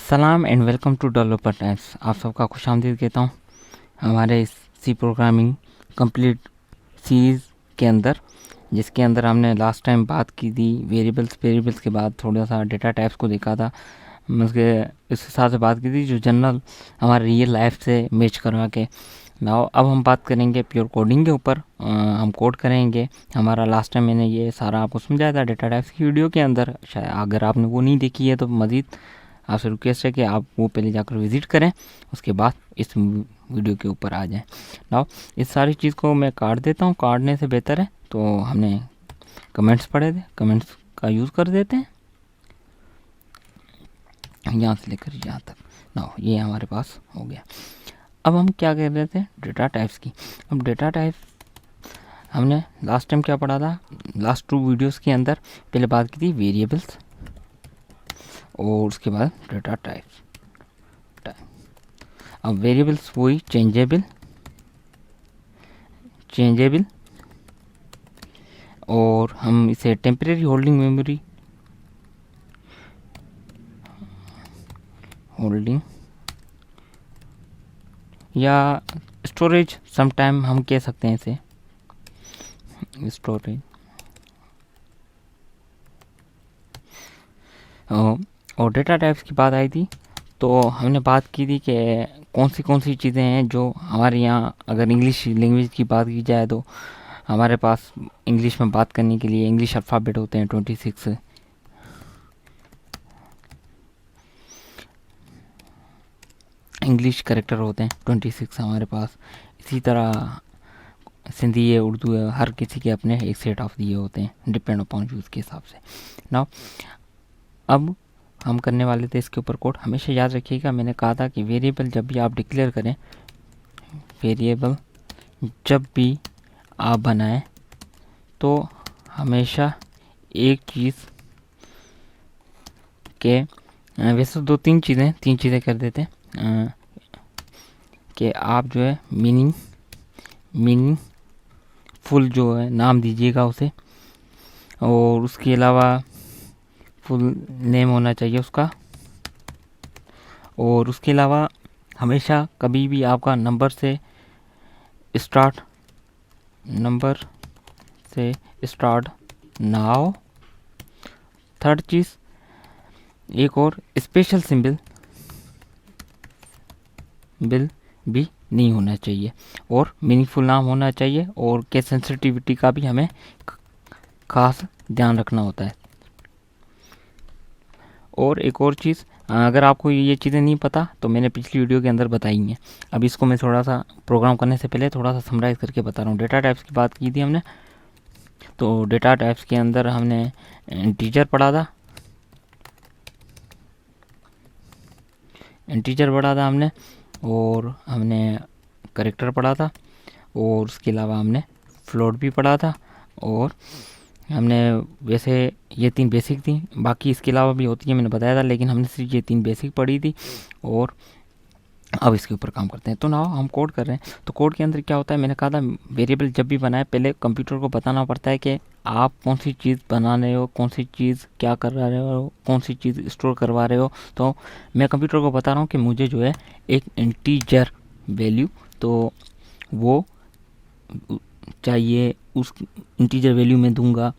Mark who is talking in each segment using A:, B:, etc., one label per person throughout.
A: सलाम and welcome to developer times. आप सबका खुशामदीद कहता हूँ हमारे इस सी प्रोग्रामिंग कंप्लीट सीरीज़ के अंदर, जिसके अंदर हमने लास्ट टाइम बात की थी वेरिएबल्स के बाद थोड़ा सा डेटा टाइप्स को देखा था। उसके इस हिसाब से बात की थी जो जनरल हमारे रियल लाइफ से मैच करवा के। नाउ अब हम बात करेंगे प्योर कोडिंग के ऊपर। हम कोड करेंगे। हमारा लास्ट टाइम मैंने ये सारा आपको समझाया था डेटा टाइप्स की वीडियो के अंदर। शायद अगर आपने वो नहीं देखी है तो मज़ीद आपसे रिक्वेस्ट है कि आप वो पहले जाकर विज़िट करें, उसके बाद इस वीडियो के ऊपर आ जाएं। नाउ इस सारी चीज़ को मैं काट देता हूँ। काटने से बेहतर है तो हमने कमेंट्स पढ़े थे, कमेंट्स का यूज़ कर देते हैं यहाँ से लेकर यहाँ तक। नाउ ये हमारे पास हो गया। अब हम क्या कर रहे थे, डेटा टाइप्स की। अब डेटा टाइप हमने लास्ट टाइम क्या पढ़ा था, लास्ट 2 वीडियोस के अंदर पहले बात की थी वेरिएबल्स और उसके बाद डेटा टाइप्स। अब वेरिएबल्स वही चेंजेबल और हम इसे टेम्परेरी होल्डिंग मेमोरी या स्टोरेज समटाइम हम कह सकते हैं इसे स्टोरेज। और डेटा टाइप्स की बात आई थी तो हमने बात की थी कि कौन सी चीज़ें हैं जो हमारे यहाँ, अगर इंग्लिश लैंग्वेज की बात की जाए तो हमारे पास इंग्लिश में बात करने के लिए इंग्लिश अल्फ़ाबेट होते हैं 26 इंग्लिश कैरेक्टर होते हैं 26 हमारे पास। इसी तरह सिंधी है, उर्दू है, हर किसी के अपने एक सेट ऑफ दिए होते हैं डिपेंड अपॉन यूज़ के हिसाब से। नाउ अब हम करने वाले थे इसके ऊपर कोड। हमेशा याद रखिएगा, मैंने कहा था कि वेरिएबल जब भी आप डिक्लेयर करें, वेरिएबल जब भी आप बनाएं तो हमेशा एक चीज़ के वैसे दो तीन चीज़ें कर देते हैं कि आप जो है मीनिंग फुल जो है नाम दीजिएगा उसे, और उसके अलावा फुल नेम होना चाहिए उसका। और उसके अलावा हमेशा कभी भी आपका नंबर से स्टार्ट ना हो। थर्ड चीज़, एक और स्पेशल सिंबल भी नहीं होना चाहिए और मीनिंगफुल नाम होना चाहिए, और केस सेंसिटिविटी का भी हमें खास ध्यान रखना होता है। और एक और चीज़, अगर आपको ये चीज़ें नहीं पता तो मैंने पिछली वीडियो के अंदर बताई हैं। अब इसको मैं थोड़ा सा प्रोग्राम करने से पहले थोड़ा सा समराइज़ करके बता रहा हूँ। डेटा टाइप्स की बात की थी हमने, तो डेटा टाइप्स के अंदर हमने इंटीजर पढ़ा था, हमने, और हमने कैरेक्टर पढ़ा था, और उसके अलावा हमने फ्लोट भी पढ़ा था। और हमने वैसे ये 3 बेसिक थी, बाकी इसके अलावा भी होती है मैंने बताया था, लेकिन हमने सिर्फ ये 3 बेसिक पढ़ी थी। और अब इसके ऊपर काम करते हैं। तो ना हम कोड कर रहे हैं, तो कोड के अंदर क्या होता है, मैंने कहा था वेरिएबल जब भी बनाए पहले कंप्यूटर को बताना पड़ता है कि आप कौन सी चीज़ बना रहे हो, कौन सी चीज़ क्या कर रहे हो, कौन सी चीज़ स्टोर करवा रहे हो। तो मैं कंप्यूटर को बता रहा हूँ कि मुझे जो है एक इंटीजर वैल्यू, तो वो चाहिए, उस इंटीजर वैल्यू में दूंगा।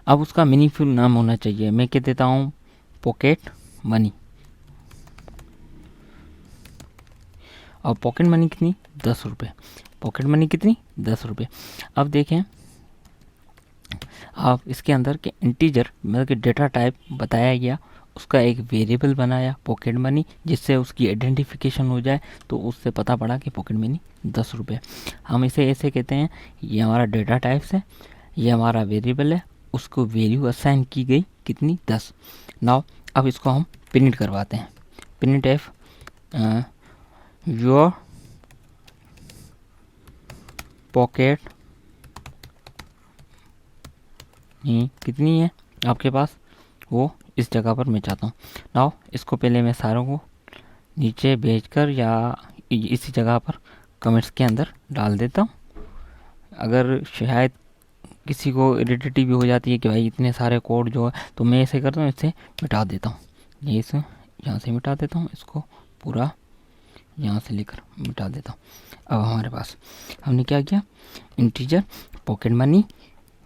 A: अब उसका मीनिंगफुल नाम होना चाहिए। मैं कह देता हूँ पॉकेट मनी। और पॉकेट मनी कितनी, 10 रुपये। पॉकेट मनी कितनी, 10 रुपये। अब देखें आप इसके अंदर के इंटीजर मतलब कि डेटा टाइप बताया गया, उसका एक वेरिएबल बनाया पॉकेट मनी, जिससे उसकी आइडेंटिफिकेशन हो जाए, तो उससे पता पड़ा कि पॉकेट मनी 10 रुपये। हम इसे ऐसे कहते हैं, ये हमारा डेटा टाइप्स है, ये हमारा वेरिएबल है, उसको वैल्यू असाइन की गई कितनी, 10। नाउ अब इसको हम प्रिंट करवाते हैं। प्रिंट एफ योर पॉकेट कितनी है आपके पास, वो इस जगह पर मैं चाहता हूँ। नाउ इसको पहले मैं सारों को नीचे भेजकर या इसी जगह पर कमेंट्स के अंदर डाल देता हूँ। अगर शायद किसी को इरिटेटिव भी हो जाती है कि भाई इतने सारे कोड जो है, तो मैं ऐसे करता हूँ, इससे मिटा देता हूँ। ये इसे यहाँ से मिटा देता हूँ, इसको पूरा यहाँ से लेकर मिटा देता हूँ। अब हमारे पास हमने क्या किया, इंटीजर पॉकेट मनी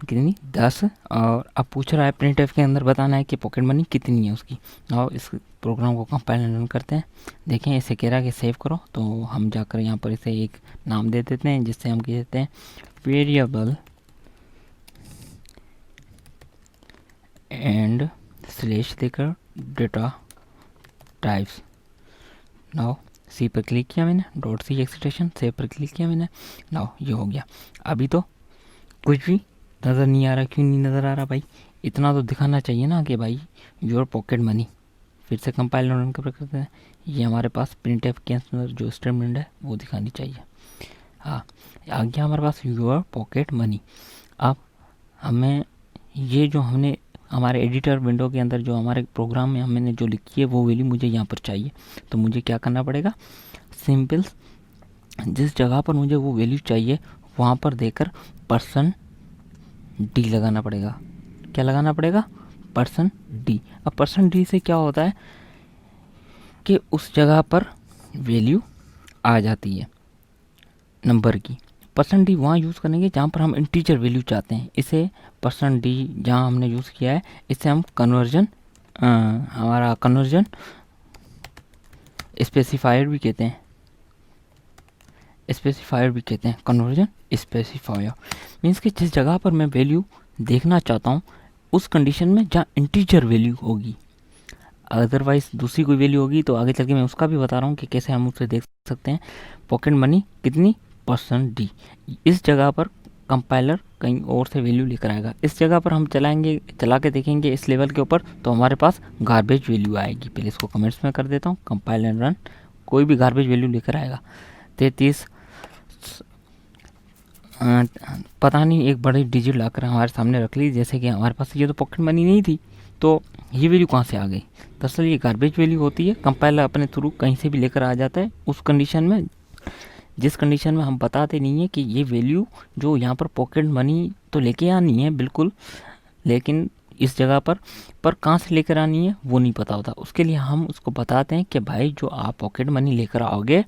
A: कितनी 10, और अब पूछ रहा है प्रिंटफ के अंदर बताना है कि पॉकेट मनी कितनी है उसकी। और इस प्रोग्राम को कंपाइल रन करते हैं। देखें इसे कह रहा है कि सेव करो, तो हम जाकर यहाँ पर इसे एक नाम दे देते हैं, जिससे हम कह देते हैं वेरिएबल एंड स्लैश देकर डेटा टाइप्स। नाउ सी पर क्लिक किया मैंने, डॉट सी एक्सटेंशन, सेव पर क्लिक किया मैंने। नाउ ये हो गया। अभी तो कुछ भी नज़र नहीं आ रहा। क्यों नहीं नज़र आ रहा भाई? इतना तो दिखाना चाहिए ना कि भाई योर पॉकेट मनी। फिर से कंपाइल रन करते हैं। ये हमारे पास प्रिंट एफ के अंदर जो स्टेटमेंट है वो दिखानी चाहिए। हाँ, आ गया हमारे पास योर पॉकेट मनी। अब हमें ये जो हमने हमारे एडिटर विंडो के अंदर जो हमारे प्रोग्राम में हमने जो लिखी है वो वैल्यू मुझे यहाँ पर चाहिए। तो मुझे क्या करना पड़ेगा, सिंपल जिस जगह पर मुझे वो वैल्यू चाहिए वहाँ पर देकर %d लगाना पड़ेगा। क्या लगाना पड़ेगा, %d। अब %d से क्या होता है कि उस जगह पर वैल्यू आ जाती है नंबर की। %d वहाँ यूज़ करेंगे जहाँ पर हम इंटीजर वैल्यू चाहते हैं। इसे %d जहाँ हमने यूज़ किया है, इसे हम कन्वर्जन हमारा कन्वर्जन स्पेसिफायर भी कहते हैं, कन्वर्जन स्पेसिफायर। मीन्स कि जिस जगह पर मैं वैल्यू देखना चाहता हूँ उस कंडीशन में जहाँ इंटीजर वैल्यू होगी। अदरवाइज़ दूसरी कोई वैल्यू होगी तो आगे चल के मैं उसका भी बता रहा हूँ कि कैसे हम उसे देख सकते हैं। पॉकेट मनी कितनी, %d। इस जगह पर कंपाइलर कहीं और से वैल्यू लेकर आएगा। इस जगह पर हम चला के देखेंगे इस लेवल के ऊपर, तो हमारे पास गार्बेज वैल्यू आएगी। पहले इसको कमेंट्स में कर देता हूँ, कंपाइल एंड रन। कोई भी गार्बेज वैल्यू लेकर आएगा। 33 पता नहीं एक बड़ी डिजिट लाकर हमारे सामने रख ली। जैसे कि हमारे पास ये तो पॉकेट मनी नहीं थी, तो ये वैल्यू कहाँ से आ गई? दरअसल ये गार्बेज वैल्यू होती है। कंपाइलर अपने थ्रू कहीं से भी लेकर आ जाता है उस कंडीशन में, जिस कंडीशन में हम बताते नहीं है कि ये वैल्यू जो यहाँ पर पॉकेट मनी तो लेके आनी है बिल्कुल, लेकिन इस जगह पर कहाँ से लेकर आनी है वो नहीं पता होता। उसके लिए हम उसको बताते हैं कि भाई जो आप पॉकेट मनी लेकर आओगे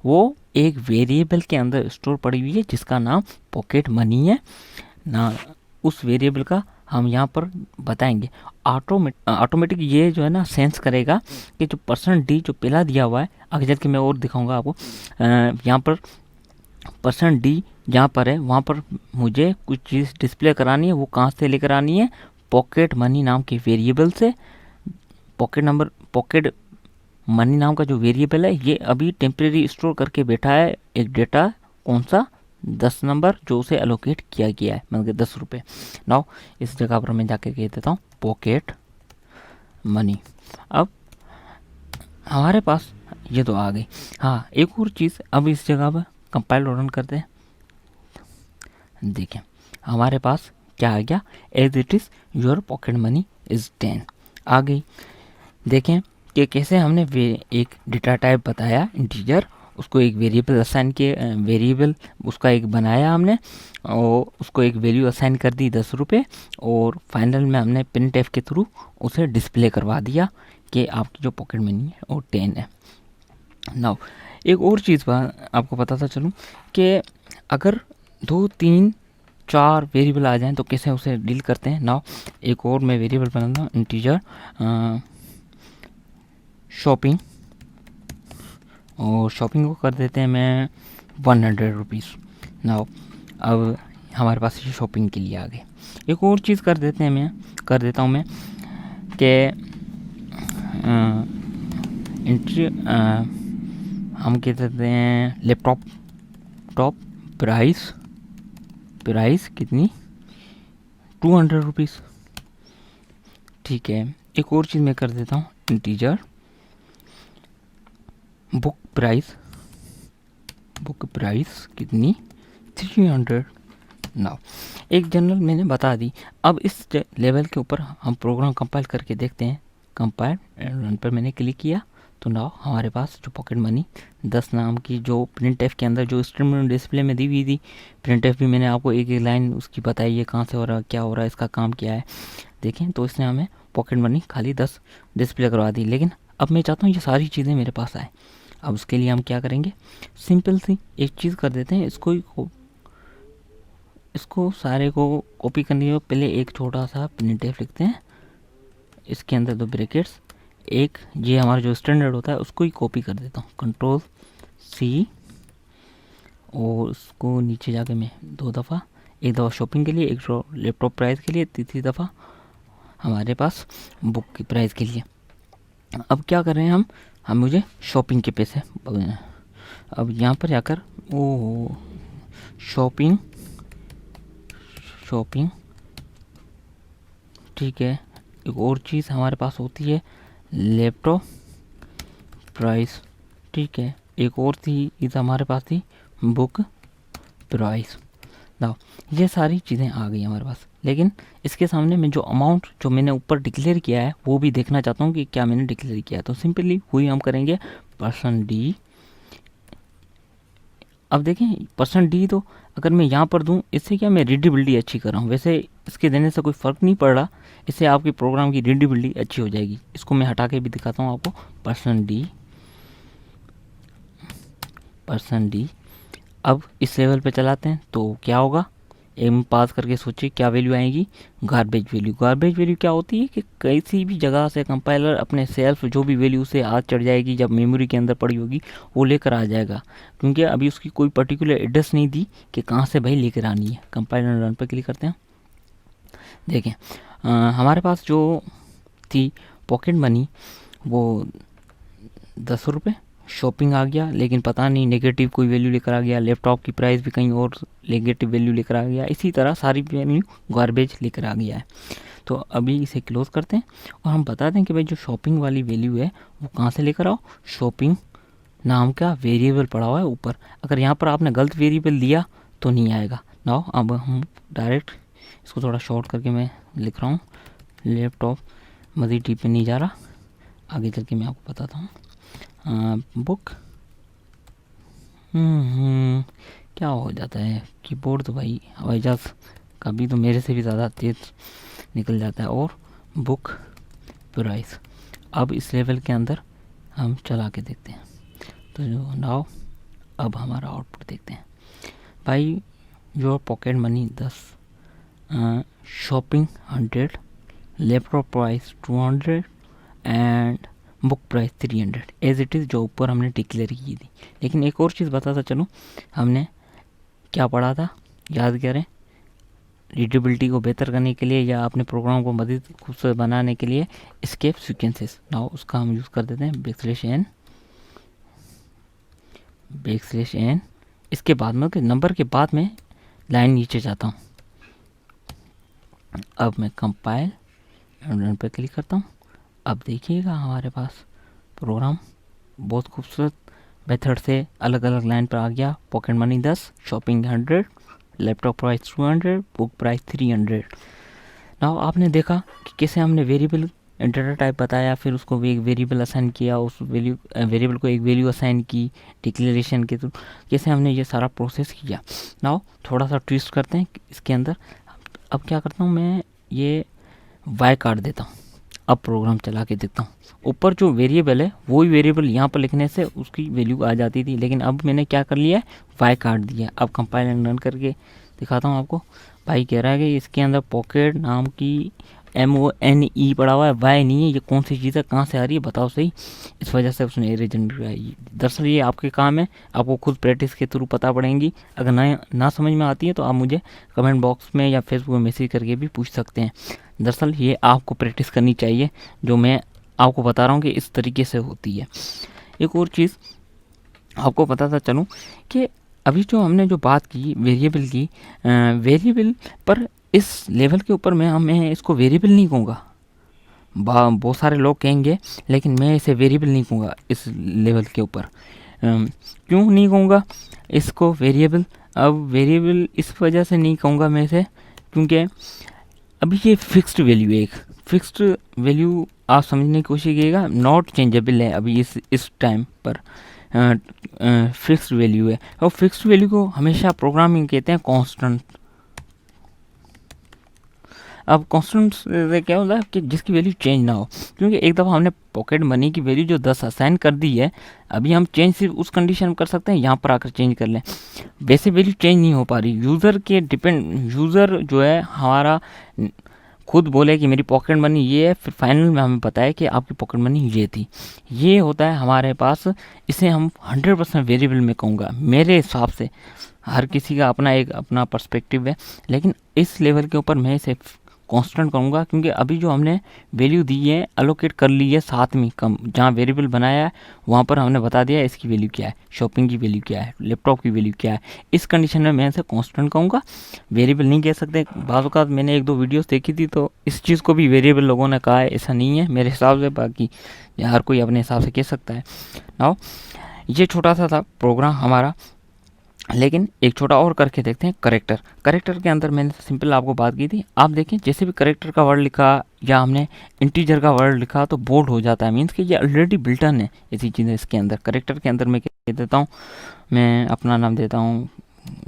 A: वो एक वेरिएबल के अंदर स्टोर पड़ी हुई है जिसका नाम पॉकेट मनी है ना। उस वेरिएबल का हम यहाँ पर बताएंगे। ऑटोमेटिक ये जो है ना सेंस करेगा कि जो %d जो पहला दिया हुआ है, आगे चल के मैं और दिखाऊंगा आपको। यहाँ पर %d जहाँ पर है वहाँ पर मुझे कुछ चीज़ डिस्प्ले करानी है। वो कहाँ से लेकर आनी है, पॉकेट मनी नाम के वेरिएबल से। पॉकेट मनी नाम का जो वेरिएबल है ये अभी टेम्परेरी स्टोर करके बैठा है एक डेटा, कौन सा, 10 नंबर, जो उसे एलोकेट किया गया है, मतलब 10 रुपये। नाउ इस जगह पर मैं जाके कह देता हूँ पॉकेट मनी। अब हमारे पास ये तो आ गई। हाँ, एक और चीज़, अब इस जगह पर कंपाइल रन करते हैं। देखें हमारे पास क्या आ गया, as it is your pocket money is 10 आ गई। देखें कि कैसे हमने एक डेटा टाइप बताया इंटीजर, उसको एक वेरिएबल असाइन किए, वेरिएबल उसका एक बनाया हमने और उसको एक वैल्यू असाइन कर दी 10 रुपये, और फाइनल में हमने प्रिंट एफ के थ्रू उसे डिस्प्ले करवा दिया कि आपकी जो पॉकेट मनी है वो 10 है। नाउ एक और चीज़ आपको बताता चलूँ कि अगर 2, 3, 4 वेरिएबल आ जाएं तो कैसे उसे डील करते हैं। नाउ एक और मैं वेरिएबल बनाता हूँ इंटीजर शॉपिंग, और शॉपिंग को कर देते हैं मैं 100 रुपीज़। नाउ अब हमारे पास ये शॉपिंग के लिए आ गए। एक और चीज़ कर देता हूँ मैं कि हम कह देते हैं लैपटॉप प्राइस कितनी, 200 रुपीज़। ठीक है, एक और चीज़ मैं कर देता हूँ इंटीजर बुक प्राइस कितनी, 300। नाउ एक जनरल मैंने बता दी। अब इस लेवल के ऊपर हम प्रोग्राम कंपाइल करके देखते हैं। कंपाइल रन पर मैंने क्लिक किया तो नाउ हमारे पास जो पॉकेट मनी 10 नाम की जो प्रिंट एफ के अंदर जो स्ट्रीम डिस्प्ले में दी हुई थी, प्रिंट एफ भी मैंने आपको एक लाइन उसकी बताई है, कहाँ से हो रहा है, क्या हो रहा है, इसका काम क्या है। देखें तो इसने हमें पॉकेट मनी खाली 10 डिस्प्ले करवा दी। लेकिन अब मैं चाहता हूँ ये सारी चीज़ें मेरे पास आए। अब उसके लिए हम क्या करेंगे, सिंपल सी एक चीज़ कर देते हैं, इसको सारे को कॉपी करने के पहले एक छोटा सा प्रिंटफ लिखते हैं, इसके अंदर 2 ब्रैकेट्स, एक ये हमारा जो स्टैंडर्ड होता है उसको ही कॉपी कर देता हूँ, कंट्रोल C, और उसको नीचे जाके मैं 2 दफ़ा, एक दफ़ा शॉपिंग के लिए, एक लैपटॉप प्राइस के लिए, तीसरी दफ़ा हमारे पास बुक की प्राइस के लिए। अब क्या कर रहे हैं हम मुझे शॉपिंग के पैसे, अब यहाँ पर जाकर ओ शॉपिंग, ठीक है। एक और चीज़ हमारे पास होती है लैपटॉप प्राइस, ठीक है। एक और थी, इस हमारे पास थी बुक प्राइस। नाउ ये सारी चीज़ें आ गई हमारे पास, लेकिन इसके सामने मैं जो अमाउंट जो मैंने ऊपर डिक्लेयर किया है वो भी देखना चाहता हूँ कि क्या मैंने डिक्लेयर किया है। तो सिंपली वही हम करेंगे %D। अब देखें %D तो अगर मैं यहाँ पर दूँ, इससे क्या मैं रीडेबिलिटी अच्छी कर रहा हूँ, वैसे इसके देने से कोई फ़र्क नहीं पड़ रहा, इससे आपके प्रोग्राम की रीडेबिलिटी अच्छी हो जाएगी। इसको मैं हटा के भी दिखाता हूँ आपको, %D। अब इस लेवल पे चलाते हैं तो क्या होगा, एम पास करके सोचिए क्या वैल्यू आएगी, गार्बेज वैल्यू। गार्बेज वैल्यू क्या होती है कि किसी भी जगह से कंपाइलर अपने सेल्फ जो भी वैल्यू से आज चढ़ जाएगी, जब मेमोरी के अंदर पड़ी होगी वो लेकर आ जाएगा, क्योंकि अभी उसकी कोई पर्टिकुलर एड्रेस नहीं दी कि कहाँ से भाई लेकर आनी है। कंपाइलर रन पर क्लिक करते हैं, देखें हमारे पास जो थी पॉकेट मनी वो 10 रुपये, शॉपिंग आ गया, लेकिन पता नहीं नेगेटिव कोई वैल्यू लेकर आ गया, लैपटॉप की प्राइस भी कहीं और नेगेटिव वैल्यू लेकर आ गया, इसी तरह सारी वैल्यू गार्बेज लेकर आ गया है। तो अभी इसे क्लोज करते हैं और हम बता दें कि भाई जो शॉपिंग वाली वैल्यू है वो कहाँ से लेकर आओ, शॉपिंग नाम का वेरिएबल पड़ा हुआ है ऊपर। अगर यहाँ पर आपने गलत वेरिएबल दिया तो नहीं आएगा। नाउ अब हम डायरेक्ट इसको थोड़ा शॉर्ट करके मैं लिख रहा हूँ, लैपटॉप मज़ीद डी पे नहीं जा रहा, आगे चल के मैं आपको बताता हूँ। बुक क्या हो जाता है कीबोर्ड तो भाई हवाई जहाज़ कभी तो मेरे से भी ज़्यादा तेज़ निकल जाता है। और बुक प्राइस, अब इस लेवल के अंदर हम चला के देखते हैं तो जो नाउ अब हमारा आउटपुट देखते हैं भाई, your pocket money 10, shopping 100, laptop price 200 and book price 300 as it is जो ऊपर हमने डिक्लेयर की थी। लेकिन एक और चीज़ बताता चलूँ, हमने क्या पढ़ा था याद करें, रीडेबिलिटी को बेहतर करने के लिए या अपने प्रोग्राम को मज़ीद खूबसूरत बनाने के लिए एस्केप सीक्वेंसेस, नाउ उसका हम यूज़ कर देते हैं बैकस्लैश n, इसके बाद में नंबर के बाद में लाइन नीचे जाता हूँ। अब मैं कंपाइल रन पर क्लिक करता हूँ। अब देखिएगा हमारे पास प्रोग्राम बहुत खूबसूरत मेथड से अलग अलग लाइन पर आ गया। Pocket money 10, shopping 100, laptop price 200, book price 300। Now आपने देखा कि कैसे हमने वेरिएबल डाटा टाइप बताया, फिर उसको एक वेरिएबल असाइन किया, उस वेरिएबल को एक वैल्यू असाइन की डिक्लेरेशन के थ्रू, कैसे हमने ये सारा प्रोसेस किया। नाउ थोड़ा सा ट्विस्ट करते हैं इसके अंदर। अब क्या करता हूँ मैं, ये वाई काट देता हूँ। अब प्रोग्राम चला के देखता हूँ, ऊपर जो वेरिएबल है वही वेरिएबल यहाँ पर लिखने से उसकी वैल्यू आ जाती थी, लेकिन अब मैंने क्या कर लिया है, वाई काट दिया। अब कंपाइल एंड रन करके दिखाता हूँ आपको। भाई कह रहा है कि इसके अंदर पॉकेट नाम की MONE पड़ा हुआ है, वाई नहीं है, ये कौन सी चीज़ है, कहाँ से आ रही है बताओ सही। इस वजह से उसने एरर जनरेट कराई। दरअसल ये आपके काम है, आपको खुद प्रैक्टिस के थ्रू पता पड़ेंगी। अगर ना समझ में आती है तो आप मुझे कमेंट बॉक्स में या फेसबुक में मैसेज करके भी पूछ सकते हैं। दरअसल ये आपको प्रैक्टिस करनी चाहिए, जो मैं आपको बता रहा हूँ कि इस तरीके से होती है। एक और चीज़ आपको बताता चलूँ कि अभी जो हमने जो बात की वेरिएबल की, वेरिएबल पर इस लेवल के ऊपर मैं इसको वेरिएबल नहीं कहूँगा, बहुत सारे लोग कहेंगे, लेकिन मैं इसे वेरिएबल नहीं कहूँगा इस लेवल के ऊपर। क्यों नहीं कहूँगा इसको वेरिएबल? अब वेरिएबल इस वजह से नहीं कहूँगा मैं इसे, क्योंकि अभी ये फिक्स्ड वैल्यू है, एक फिक्स्ड वैल्यू आप समझने की कोशिश कीजिएगा, नॉट चेंजेबल है अभी इस टाइम पर। फिक्स्ड वैल्यू है, और फिक्स्ड वैल्यू को हमेशा प्रोग्रामिंग कहते हैं कांस्टेंट। अब कांस्टेंट से क्या होता है कि जिसकी वैल्यू चेंज ना हो, क्योंकि एक दफ़ा हमने पॉकेट मनी की वैल्यू जो 10 असाइन कर दी है, अभी हम चेंज सिर्फ उस कंडीशन में कर सकते हैं यहाँ पर आकर चेंज कर लें, वैसे वैल्यू चेंज नहीं हो पा रही। यूज़र के डिपेंड, यूज़र जो है हमारा खुद बोले कि मेरी पॉकेट मनी ये है, फिर फाइनल में हमें पता है कि आपकी पॉकेट मनी ये थी। ये होता है हमारे पास, इसे हम 100% वेरिएबल में कहूँगा मेरे हिसाब से। हर किसी का अपना एक अपना पर्सपेक्टिव है, लेकिन इस लेवल के ऊपर मैं इसे कांस्टेंट कहूँगा, क्योंकि अभी जो हमने वैल्यू दी है अलोकेट कर ली है साथ में, कम जहाँ वेरिएबल बनाया है वहाँ पर हमने बता दिया इसकी वैल्यू क्या है, शॉपिंग की वैल्यू क्या है, लैपटॉप की वैल्यू क्या है। इस कंडीशन में मैं इसे कांस्टेंट कहूँगा, वेरिएबल नहीं कह सकते। बाज़ औक़ात मैंने 1-2 वीडियोस देखी थी तो इस चीज़ को भी वेरिएबल लोगों ने कहा है, ऐसा नहीं है मेरे हिसाब से, बाकी हर कोई अपने हिसाब से कह सकता है। नाउ ये छोटा सा था प्रोग्राम हमारा, लेकिन एक छोटा और करके देखते हैं। करेक्टर, करेक्टर के अंदर मैंने सिंपल आपको बात की थी, आप देखें जैसे भी करेक्टर का वर्ड लिखा या हमने इंटीजर का वर्ड लिखा तो बोल्ड हो जाता है, मीन्स कि ये ऑलरेडी बिल्टन है ऐसी चीज़ें इसके अंदर। करेक्टर के अंदर मैं कह देता हूँ, मैं अपना नाम देता हूँ,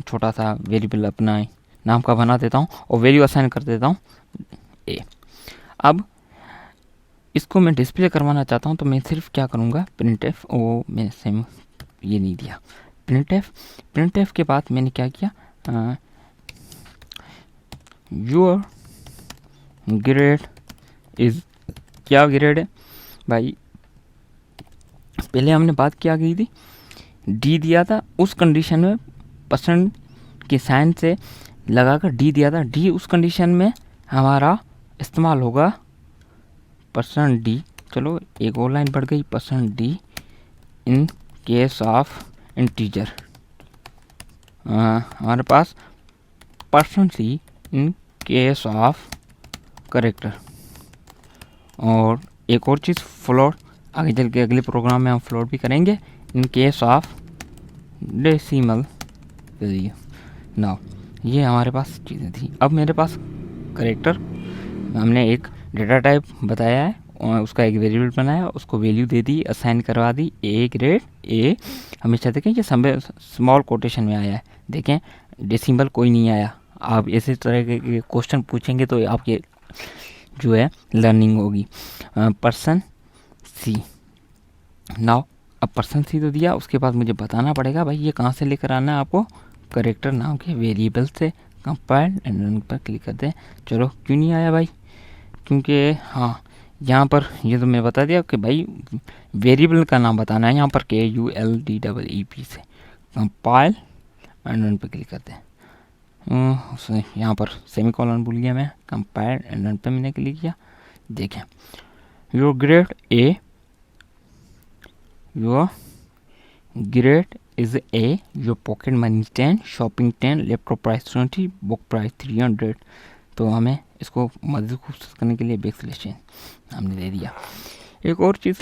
A: छोटा सा वेरिएबल अपना नाम का बना देता हूँ और वैल्यू असाइन कर देता हूँ ए। अब इसको मैं डिस्प्ले करवाना चाहता हूँ तो मैं सिर्फ क्या करूँगा, प्रिंट एफ, वो मैंने सेम ये नहीं दिया, प्रिंट एफ के बाद मैंने क्या किया, योर ग्रेड इज, क्या ग्रेड है भाई, पहले हमने बात क्या की थी, डी दिया था, उस कंडीशन में परसेंट के साइन से लगाकर डी दिया था, डी उस कंडीशन में हमारा इस्तेमाल होगा परसेंट डी। चलो एक और लाइन बढ़ गई, percent d in case of integer, हमारे पास percent c in case of character, और एक और चीज़ फ्लोट, आगे चल के अगले प्रोग्राम में हम फ्लोट भी करेंगे, इन case of decimal value. Now ये हमारे पास चीज़ें थी। अब मेरे पास करेक्टर, हमने एक डेटा टाइप बताया है और उसका एक वेरिएबल बनाया, उसको वैल्यू दे दी, असाइन करवा दी ए ग्रेड ए। हमेशा देखें ये स्मॉल कोटेशन में आया है, देखें डेसिमल कोई नहीं आया। आप इसी तरह के क्वेश्चन पूछेंगे तो आपके जो है लर्निंग होगी। पर्सन सी, नाउ अब पर्सन सी तो दिया, उसके बाद मुझे बताना पड़ेगा भाई ये कहाँ से लेकर आना है आपको, करेक्टर नाम के वेरिएबल से। कंपाइल एंड रन पर क्लिक करते हैं। चलो क्यों नहीं आया भाई, क्योंकि हाँ यहाँ पर ये तो मैं बता दिया कि भाई वेरिएबल का नाम बताना है, यहाँ पर KULDEEP से। कंपाइल एंड रन पर क्लिक करते हैं। यहाँ पर सेमीकोलन भूल गया मैं, कंपाइल एंड रन पे मैंने क्लिक किया। देखें your grade A, your grade is a, your pocket money 10, shopping 10, laptop price 20, book price 300। तो हमें इसको मज़ीद खूबसूरत करने के लिए बैकस्लैश हमने दे दिया। एक और चीज़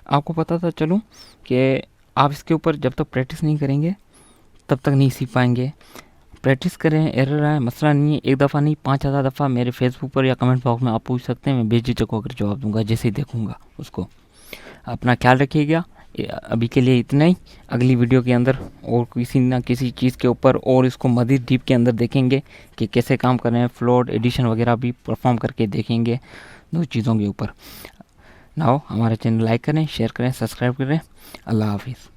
A: आपको पता था चलो कि आप इसके ऊपर जब तक प्रैक्टिस नहीं करेंगे तब तक नहीं सीख पाएंगे। प्रैक्टिस करें, एरर आए मसला नहीं है, एक दफ़ा नहीं 5000 दफ़ा मेरे फेसबुक पर या कमेंट बॉक्स में आप पूछ सकते हैं, मैं बेझिझक होकर जवाब दूंगा जैसे ही देखूंगा उसको। अपना ख्याल रखिएगा। अभी के लिए इतना ही, अगली वीडियो के अंदर और किसी ना किसी चीज़ के ऊपर और इसको मज़ीद डीप के अंदर देखेंगे कि कैसे काम कर रहे हैं, फ्लोट एडिशन वगैरह भी परफॉर्म करके देखेंगे 2 चीज़ों के ऊपर। नाउ हमारे चैनल लाइक करें, शेयर करें, सब्सक्राइब करें। अल्लाह हाफिज़।